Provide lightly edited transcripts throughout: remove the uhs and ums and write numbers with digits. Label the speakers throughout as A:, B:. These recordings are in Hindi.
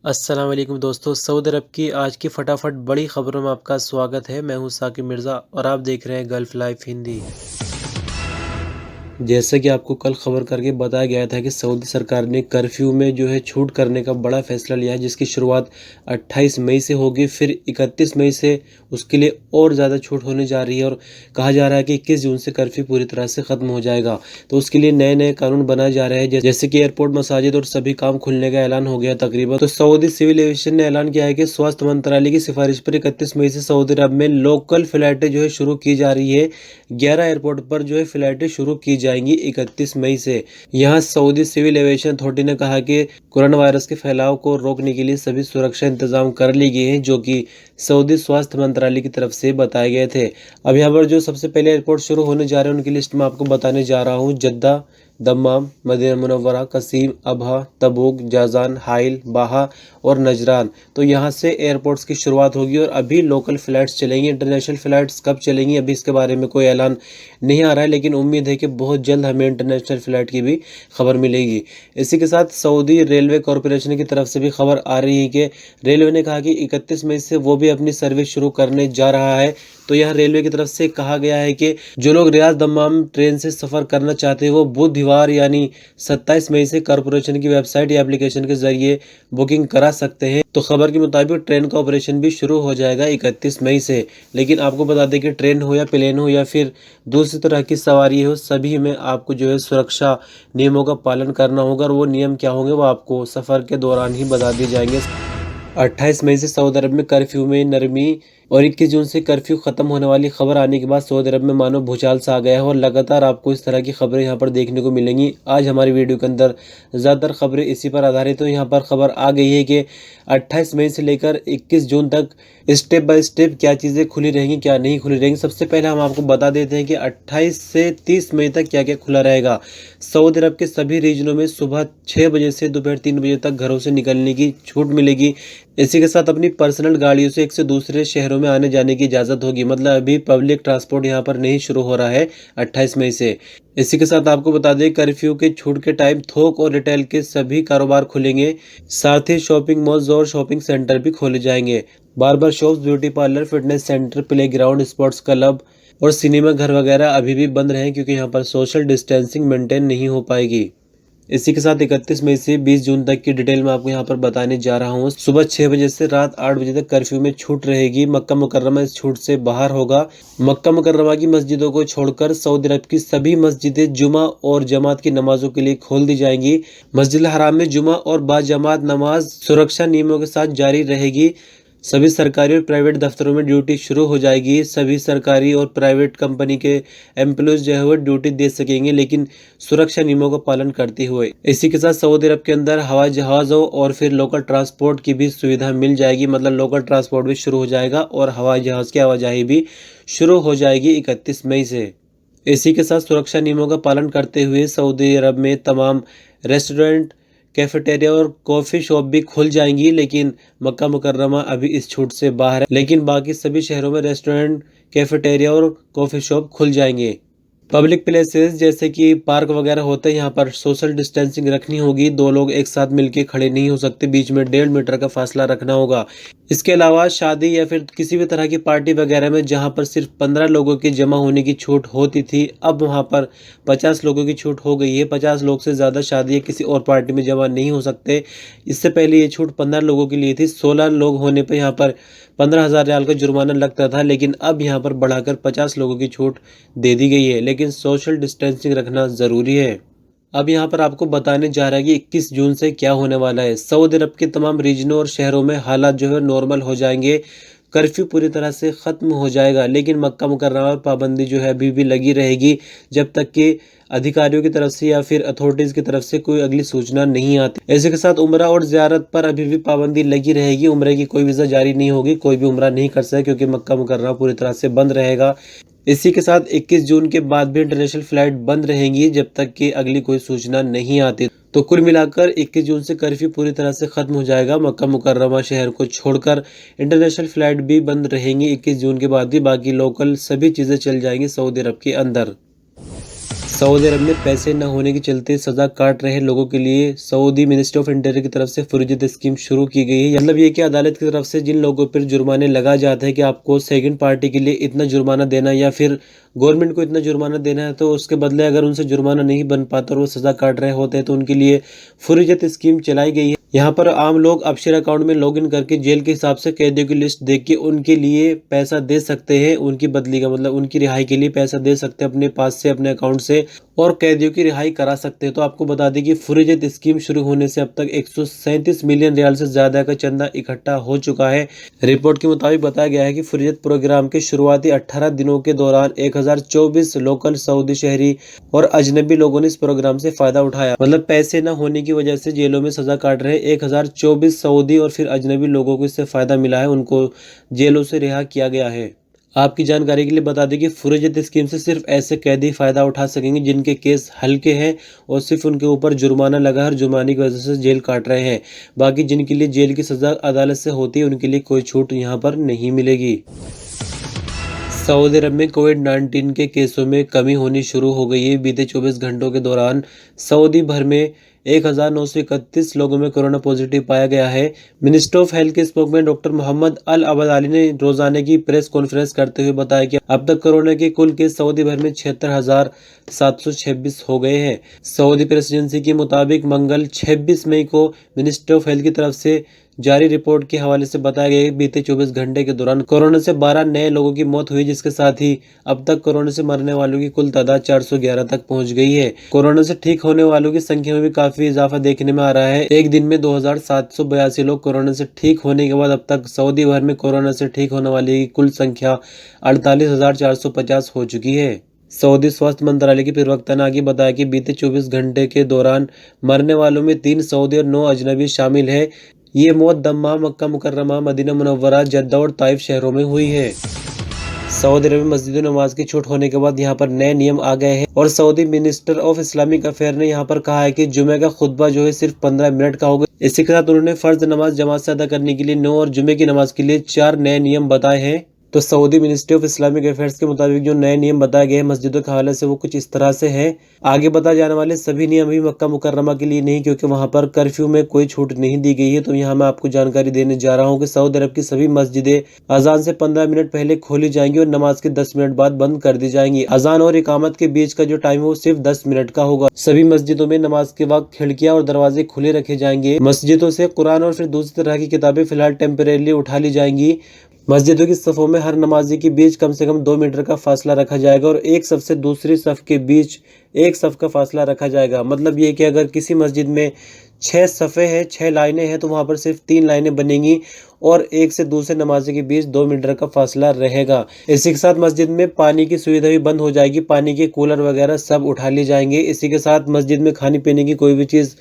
A: अस्सलाम वालेकुम दोस्तों, सऊदी अरब की आज की फटाफट बड़ी खबरों में आपका स्वागत है। मैं हूं साकिब मिर्ज़ा और आप देख रहे हैं गल्फ लाइफ हिंदी। जैसे कि आपको कल खबर करके बताया गया था कि सऊदी सरकार ने कर्फ्यू में जो है छूट करने का बड़ा फैसला लिया है, जिसकी शुरुआत 28 मई से होगी, फिर 31 मई से उसके लिए और ज़्यादा छूट होने जा रही है और कहा जा रहा है कि 21 जून से कर्फ्यू पूरी तरह से ख़त्म हो जाएगा। तो उसके लिए नए नए कानून बनाए जा रहे हैं, जैसे कि एयरपोर्ट, मसाजिद और सभी काम खुलने का ऐलान हो गया तकरीबन। तो सऊदी सिविल एविएशन ने ऐलान किया है कि स्वास्थ्य मंत्रालय की सिफारिश पर 31 मई से सऊदी अरब में लोकल फ्लाइटें जो है शुरू की जा रही है। 11 एयरपोर्ट पर जो है फ्लाइटें शुरू की जाएंगी 31 मई से। यहाँ सऊदी सिविल एविएशन अथॉरिटी ने कहा कि कोरोना वायरस के फैलाव को रोकने के लिए सभी सुरक्षा इंतजाम कर लिए गए हैं, जो कि सऊदी स्वास्थ्य मंत्रालय की तरफ से बताए गए थे। अब यहाँ पर जो सबसे पहले एयरपोर्ट शुरू होने जा रहे हैं उनकी लिस्ट में आपको बताने जा रहा हूँ। Jeddah, Dammam, Medina Munawwara, Qassim, Abha, Tabuk, Jazan, Hail, Baha और नजरान। तो यहाँ से एयरपोर्ट्स की शुरुआत होगी और अभी लोकल फ़्लाइट्स चलेंगी। इंटरनेशनल फ़्लाइट्स कब चलेंगी अभी इसके बारे में कोई ऐलान नहीं आ रहा है, लेकिन उम्मीद है कि बहुत जल्द हमें इंटरनेशनल फ़्लाइट की भी खबर मिलेगी। इसी के साथ सऊदी रेलवे कॉरपोरेशन की तरफ से भी खबर आ रही है कि रेलवे ने कहा कि 31 मई से वो भी अपनी सर्विस शुरू करने जा रहा है। तो यहाँ रेलवे की तरफ से कहा गया है कि जो लोग रियाद दम्माम ट्रेन से सफ़र करना चाहते हैं वो बुधवार यानी 27 मई से कॉरपोरेशन की वेबसाइट या एप्लीकेशन के जरिए बुकिंग करा सकते हैं। तो खबर के मुताबिक ट्रेन का ऑपरेशन भी शुरू हो जाएगा 31 मई से। लेकिन आपको बता दें कि ट्रेन हो या प्लेन हो या फिर दूसरी तरह की सवारी हो, सभी में आपको जो है सुरक्षा नियमों का पालन करना होगा और वो नियम क्या होंगे वो आपको सफ़र के दौरान ही बता दिए जाएंगे। 28 मई से सऊदी अरब में कर्फ्यू में नरमी और 21 जून से कर्फ्यू खत्म होने वाली खबर आने के बाद सऊदी अरब में मानो भूचाल सा आ गया है और लगातार आपको इस तरह की खबरें यहाँ पर देखने को मिलेंगी। आज हमारी वीडियो के अंदर ज़्यादातर खबरें इसी पर आधारित तो यहाँ पर खबर आ गई है कि 28 मई से लेकर 21 जून तक स्टेप बाय स्टेप क्या चीज़ें खुली रहेंगी, क्या नहीं खुली रहेंगी। सबसे पहले हम आपको बता देते हैं कि 28 से 30 मई तक क्या क्या खुला रहेगा। सऊदी अरब के सभी रीजनों में सुबह 6 बजे से दोपहर 3 बजे तक घरों से निकलने की छूट मिलेगी। इसी के साथ अपनी पर्सनल गाड़ियों से एक से दूसरे शहरों में आने जाने की इजाज़त होगी। मतलब अभी पब्लिक ट्रांसपोर्ट यहाँ पर नहीं शुरू हो रहा है 28 मई से। इसी के साथ आपको बता दें कर्फ्यू के छूट के टाइम थोक और रिटेल के सभी कारोबार खुलेंगे। साथ ही शॉपिंग मॉल्स और शॉपिंग सेंटर भी खोले जाएंगे। Barber shops, beauty parlour, fitness centre, play ground, sports club और सिनेमा घर वगैरह अभी भी बंद रहें, क्योंकि यहाँ पर सोशल डिस्टेंसिंग मेंटेन नहीं हो पाएगी। इसी के साथ 31 मई से 20 जून तक की डिटेल मैं आपको यहाँ पर बताने जा रहा हूँ। सुबह 6 बजे से रात 8 बजे तक कर्फ्यू में छूट रहेगी। मक्का मुकर्रमा इस छूट से बाहर होगा। मक्का मुकर्रमा की मस्जिदों को छोड़कर सऊदी अरब की सभी मस्जिदें जुमा और जमात की नमाजों के लिए खोल दी जाएंगी। मस्जिद हराम में जुमा और बाजमात नमाज सुरक्षा नियमों के साथ जारी रहेगी। सभी सरकारी और प्राइवेट दफ्तरों में ड्यूटी शुरू हो जाएगी। सभी सरकारी और प्राइवेट कंपनी के एम्प्लॉयज जो है वो ड्यूटी दे सकेंगे, लेकिन सुरक्षा नियमों का पालन करते हुए। इसी के साथ सऊदी अरब के अंदर हवाई जहाज़ों और फिर लोकल ट्रांसपोर्ट की भी सुविधा मिल जाएगी। मतलब लोकल ट्रांसपोर्ट भी शुरू हो जाएगा और हवाई जहाज़ की आवाजाही भी शुरू हो जाएगी 31 मई से। इसी के साथ सुरक्षा नियमों का पालन करते हुए सऊदी अरब में तमाम रेस्टोरेंट, कैफेटेरिया और कॉफ़ी शॉप भी खुल जाएंगी। लेकिन मक्का मुकर्रमा अभी इस छूट से बाहर है, लेकिन बाकी सभी शहरों में रेस्टोरेंट, कैफेटेरिया और कॉफ़ी शॉप खुल जाएंगे। पब्लिक प्लेसेस जैसे कि पार्क वगैरह होते हैं, यहाँ पर सोशल डिस्टेंसिंग रखनी होगी। 2 लोग एक साथ मिलके खड़े नहीं हो सकते, बीच में 1.5 मीटर का फासला रखना होगा। इसके अलावा शादी या फिर किसी भी तरह की पार्टी वगैरह में जहाँ पर सिर्फ 15 लोगों की जमा होने की छूट होती थी, अब वहाँ पर 50 लोगों की छूट हो गई है। 50 लोग से ज़्यादा शादी या किसी और पार्टी में जमा नहीं हो सकते। इससे पहले ये छूट 15 लोगों के लिए थी। 16 लोग होने पर यहाँ पर 15,000 रियाल का जुर्माना लगता था, लेकिन अब यहाँ पर बढ़ाकर 50 लोगों की छूट दे दी गई है। लेकिन सोशल डिस्टेंसिंग रखना ज़रूरी है। अब यहाँ पर आपको बताने जा रहा है कि 21 जून से क्या होने वाला है। सऊदी अरब के तमाम रीजनों और शहरों में हालात जो है नॉर्मल हो जाएंगे। कर्फ्यू पूरी तरह से ख़त्म हो जाएगा, लेकिन मक्का मुकर्रमा पर पाबंदी जो है अभी भी लगी रहेगी, जब तक कि अधिकारियों की तरफ से या फिर अथॉरिटीज़ की तरफ से कोई अगली सूचना नहीं आती। ऐसे के साथ उम्रा और ज़ियारत पर अभी भी पाबंदी लगी रहेगी। उम्रे की कोई वीज़ा जारी नहीं होगी, कोई भी उम्रा नहीं कर सकता, क्योंकि मक्का मुकर्रमा पूरी तरह से बंद रहेगा। इसी के साथ 21 जून के बाद भी इंटरनेशनल फ्लाइट बंद रहेंगी, जब तक कि अगली कोई सूचना नहीं आती। तो कुल मिलाकर 21 जून से कर्फ्यू पूरी तरह से खत्म हो जाएगा। मक्का मुकर्रमा शहर को छोड़कर इंटरनेशनल फ्लाइट भी बंद रहेंगी 21 जून के बाद भी। बाकी लोकल सभी चीज़ें चल जाएंगी सऊदी अरब के अंदर। सऊदी अरब में पैसे न होने के चलते सजा काट रहे लोगों के लिए सऊदी मिनिस्ट्री ऑफ इंटीरियर की तरफ से फुर्जत स्कीम शुरू की गई है। मतलब ये कि अदालत की तरफ से जिन लोगों पर जुर्माने लगा जाते हैं कि आपको सेकंड पार्टी के लिए इतना जुर्माना देना या फिर गवर्नमेंट को इतना जुर्माना देना है, तो उसके बदले अगर उनसे जुर्माना नहीं बन पाता और वो सजा काट रहे होते हैं तो उनके लिए फुर्जत स्कीम चलाई गई है। यहाँ पर आम लोग अपशेयर अकाउंट में लॉगिन करके जेल के हिसाब से कैदियों की लिस्ट देख के उनके लिए पैसा दे सकते हैं, उनकी बदली का मतलब उनकी रिहाई के लिए पैसा दे सकते हैं अपने पास से, अपने अकाउंट से, और कैदियों की रिहाई करा सकते हैं। तो आपको बता दें कि फुर्जत स्कीम शुरू होने से अब तक 137 मिलियन रियाल से ज्यादा का चंदा इकट्ठा हो चुका है। रिपोर्ट के मुताबिक बताया गया है कि फुर्जत प्रोग्राम के शुरुआती 18 दिनों के दौरान 1024 लोकल सऊदी शहरी और अजनबी लोगों ने इस प्रोग्राम से फायदा उठाया। मतलब पैसे न होने की वजह से जेलों में सजा काट रहे 1024 सऊदी और फिर अजनबी लोगों को इससे फायदा मिला है, उनको जेलों से रिहा किया गया है। आपकी जानकारी के लिए बता दें कि फुर्जत स्कीम से सिर्फ ऐसे कैदी फायदा उठा सकेंगे जिनके केस हल्के हैं और सिर्फ उनके ऊपर जुर्माना लगा है और जुर्माने की वजह से जेल काट रहे हैं। बाकी जिनके लिए जेल की सजा अदालत से होती है उनके लिए कोई छूट यहाँ पर नहीं मिलेगी। सऊदी अरब में कोविड-19 के केसों में कमी होनी शुरू हो गई है। बीते 24 घंटों के दौरान सऊदी भर में 1931 लोगों में कोरोना पॉजिटिव पाया गया है। मिनिस्टर ऑफ हेल्थ के स्पोकमैन डॉक्टर मोहम्मद अल अबदाली ने रोजाना की प्रेस कॉन्फ्रेंस करते हुए बताया कि अब तक कोरोना के कुल केस सऊदी भर में 76,726 हो गए हैं। सऊदी प्रेस एजेंसी के मुताबिक मंगल 26 मई को मिनिस्टर ऑफ हेल्थ की तरफ से जारी रिपोर्ट के हवाले से बताया गया कि बीते 24 घंटे के दौरान कोरोना से 12 नए लोगों की मौत हुई, जिसके साथ ही अब तक कोरोना से मरने वालों की कुल तादाद 411 तक पहुंच गई है। कोरोना से ठीक होने वालों की संख्या में भी काफी इजाफा देखने में आ रहा है। एक दिन में 2782 लोग कोरोना से ठीक होने के बाद अब तक सऊदी भर में कोरोना से ठीक होने वाली की कुल संख्या 48,450 हो चुकी है। सऊदी स्वास्थ्य मंत्रालय के प्रवक्ता ने आगे बताया कि बीते 24 घंटे के दौरान मरने वालों में 3 सऊदी और 9 अजनबी शामिल है। ये मौत दम्माम, मक्का मुकर्रमा, मदीना मुनव्वरा, जद्दा और ताइफ शहरों में हुई है। सऊदी अरब में मस्जिद नमाज की छूट होने के बाद यहाँ पर नए नियम आ गए हैं और Saudi minister of Islamic affair ने यहाँ पर कहा है कि जुमे का खुतबा जो है सिर्फ 15 मिनट का होगा। इसी के साथ उन्होंने फर्ज नमाज जमात से अदा करने के लिए 9 और जुमे की नमाज के लिए 4 नए नियम बताए हैं। तो Saudi ministry of Islamic affairs के मुताबिक जो नए नियम बताए गए हैं मस्जिदों के हवाले से वो कुछ इस तरह से हैं। आगे बताए जाने वाले सभी नियम भी मक्का मुकर्रमा के लिए नहीं, क्योंकि वहां पर कर्फ्यू में कोई छूट नहीं दी गई है। तो यहाँ मैं आपको जानकारी देने जा रहा हूँ कि सऊदी अरब की सभी मस्जिदें अजान से 15 मिनट पहले खोली जाएंगी और नमाज के 10 मिनट बाद बंद कर दी जाएंगी। अजान और इकामत के बीच का जो टाइम है वो सिर्फ 10 मिनट का होगा। सभी मस्जिदों में नमाज के वक्त खिड़कियां और दरवाजे खुले रखे जाएंगे। मस्जिदों से कुरान और फिर दूसरी तरह की किताबें फिलहाल टेम्परेरी उठा ली जाएंगी। मस्जिदों की सफ़ों में हर नमाजी के बीच कम से कम 2 मीटर का फासला रखा जाएगा और एक सफ से दूसरी सफ के बीच 1 सफ का फासला रखा जाएगा। मतलब ये कि अगर किसी मस्जिद में 6 सफ़े हैं, 6 लाइनें हैं, तो वहाँ पर सिर्फ 3 लाइनें बनेंगी और एक से दूसरे नमाजी के बीच 2 मीटर का फासला रहेगा। इसी के साथ मस्जिद में पानी की सुविधा भी बंद हो जाएगी। पानी के कूलर वगैरह सब उठा लिए जाएंगे। इसी के साथ मस्जिद में खाने पीने की कोई भी चीज़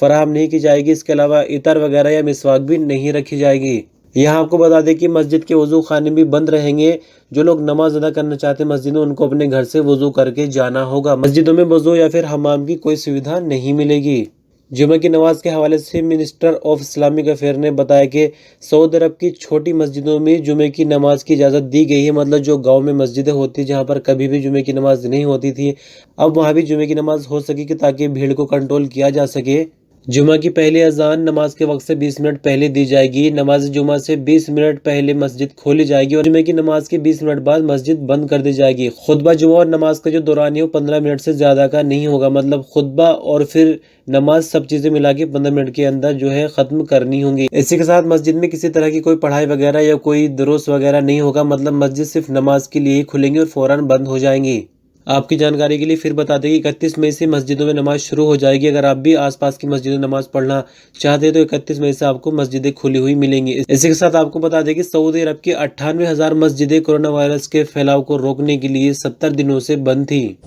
A: फराहम नहीं की जाएगी। इसके अलावा इतर वगैरह या मिसवाक भी नहीं रखी जाएगी। यहाँ आपको बता दें कि मस्जिद के वजू खाने भी बंद रहेंगे। जो लोग नमाज अदा करना चाहते हैं मस्जिद में, उनको अपने घर से वजू करके जाना होगा। मस्जिदों में वजू या फिर हमाम की कोई सुविधा नहीं मिलेगी। जुमे की नमाज के हवाले से मिनिस्टर ऑफ इस्लामिक अफेयर ने बताया कि सऊदी अरब की छोटी मस्जिदों में जुमे की नमाज की इजाज़त दी गई है। मतलब जो गांव में मस्जिदें होती जहां पर कभी भी जुमे की नमाज नहीं होती थी, अब वहां भी जुमे की नमाज हो सकेगी ताकि भीड़ को कंट्रोल किया जा सके। जुमा की पहली अजान नमाज के वक्त से 20 मिनट पहले दी जाएगी। नमाज जुमा से 20 मिनट पहले मस्जिद खोली जाएगी और जुमे की नमाज के 20 मिनट बाद मस्जिद बंद कर दी जाएगी। खुतबा जुमा और नमाज का जो दौरान है वो 15 मिनट से ज्यादा का नहीं होगा। मतलब खुतबा और फिर नमाज सब चीजें मिला के 15 मिनट के अंदर जो है खत्म करनी होंगी। इसी के साथ मस्जिद में किसी तरह की कोई पढ़ाई वगैरह या कोई दुरुस्त वगैरह नहीं होगा। मतलब मस्जिद सिर्फ नमाज के लिए ही खुलेंगी और फौरन बंद हो जाएंगी। आपकी जानकारी के लिए फिर बता दें कि 31 मई से मस्जिदों में नमाज शुरू हो जाएगी। अगर आप भी आसपास की मस्जिदों में नमाज पढ़ना चाहते हैं तो 31 मई से आपको मस्जिदें खुली हुई मिलेंगी। इसी के साथ आपको बता दें कि सऊदी अरब की 98,000 मस्जिदें कोरोना वायरस के फैलाव को रोकने के लिए 70 दिनों से बंद थी।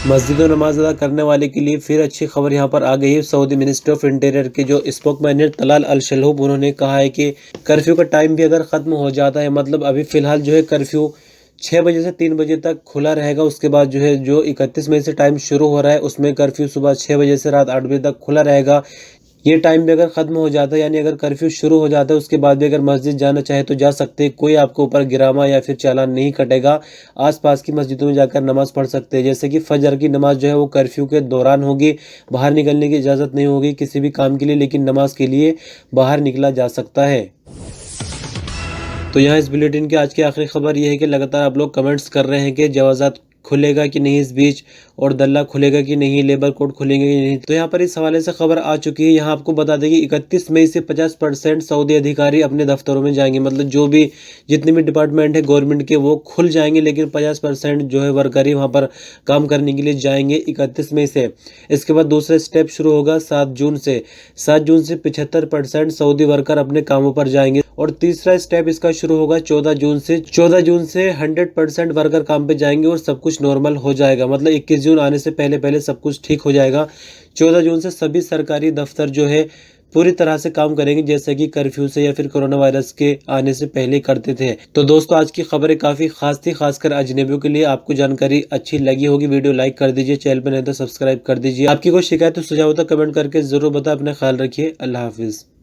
A: मस्जिदों में नमाज अदा करने वाले के लिए फिर अच्छी खबर यहाँ पर आ गई है। सऊदी मिनिस्ट्री ऑफ इंटीरियर के जो स्पोकमैन है तलाल अल शलहूब, उन्होंने कहा है कि कर्फ्यू का टाइम भी अगर खत्म हो जाता है, मतलब अभी फिलहाल जो है कर्फ्यू 6 बजे से 3 बजे तक खुला रहेगा। उसके बाद जो है जो 31 मई से टाइम शुरू हो रहा है उसमें कर्फ्यू सुबह 6 बजे से रात 8 बजे तक खुला रहेगा। ये टाइम भी अगर ख़त्म हो जाता है, यानी अगर कर्फ्यू शुरू हो जाता है, उसके बाद भी अगर मस्जिद जाना चाहे तो जा सकते हैं। कोई आपके ऊपर गिरामा या फिर चालान नहीं कटेगा। आसपास की मस्जिदों में जाकर नमाज़ पढ़ सकते हैं। जैसे कि फ़जर की नमाज़ जो है वो कर्फ्यू के दौरान होगी। बाहर निकलने की इजाज़त नहीं होगी किसी भी काम के लिए, लेकिन नमाज के लिए बाहर निकला जा सकता है। तो यहाँ इस बुलेटिन की आज की आखिरी खबर ये है कि लगातार आप लोग कमेंट्स कर रहे हैं कि जवाज़ात खुलेगा कि नहीं इस बीच, और दल्ला खुलेगा कि नहीं, लेबर कोड खुलेंगे कि नहीं। तो यहाँ पर इस हवाले से खबर आ चुकी है। यहाँ आपको बता दें कि 31 मई से 50% सऊदी अधिकारी अपने दफ्तरों में जाएंगे। मतलब जो भी जितने भी डिपार्टमेंट है गवर्नमेंट के वो खुल जाएंगे, लेकिन 50% जो है वर्कर ही वहाँ पर काम करने के लिए जाएंगे 31 मई से। इसके बाद दूसरा स्टेप शुरू होगा 7 जून से। 7 जून से 75% सऊदी वर्कर अपने कामों पर जाएंगे, और तीसरा स्टेप इसका शुरू होगा 14 जून से। 14 जून से 100% वर्कर काम पे जाएंगे और सब कुछ नॉर्मल हो जाएगा। मतलब 21 जून आने से पहले पहले सब कुछ ठीक हो जाएगा। 14 जून से सभी सरकारी दफ्तर जो है पूरी तरह से काम करेंगे, जैसे कि कर्फ्यू से या फिर कोरोना वायरस के आने से पहले करते थे। तो दोस्तों आज की खबरें काफ़ी खास थी, खासकर अजनबियों के लिए। आपको जानकारी अच्छी लगी होगी, वीडियो लाइक कर दीजिए, चैनल पर नहीं तो सब्सक्राइब कर दीजिए। आपकी कोई शिकायत तो सुझाव हो तो कमेंट करके जरूर बताएं। अपना ख्याल रखिए। अल्लाह हाफिज़।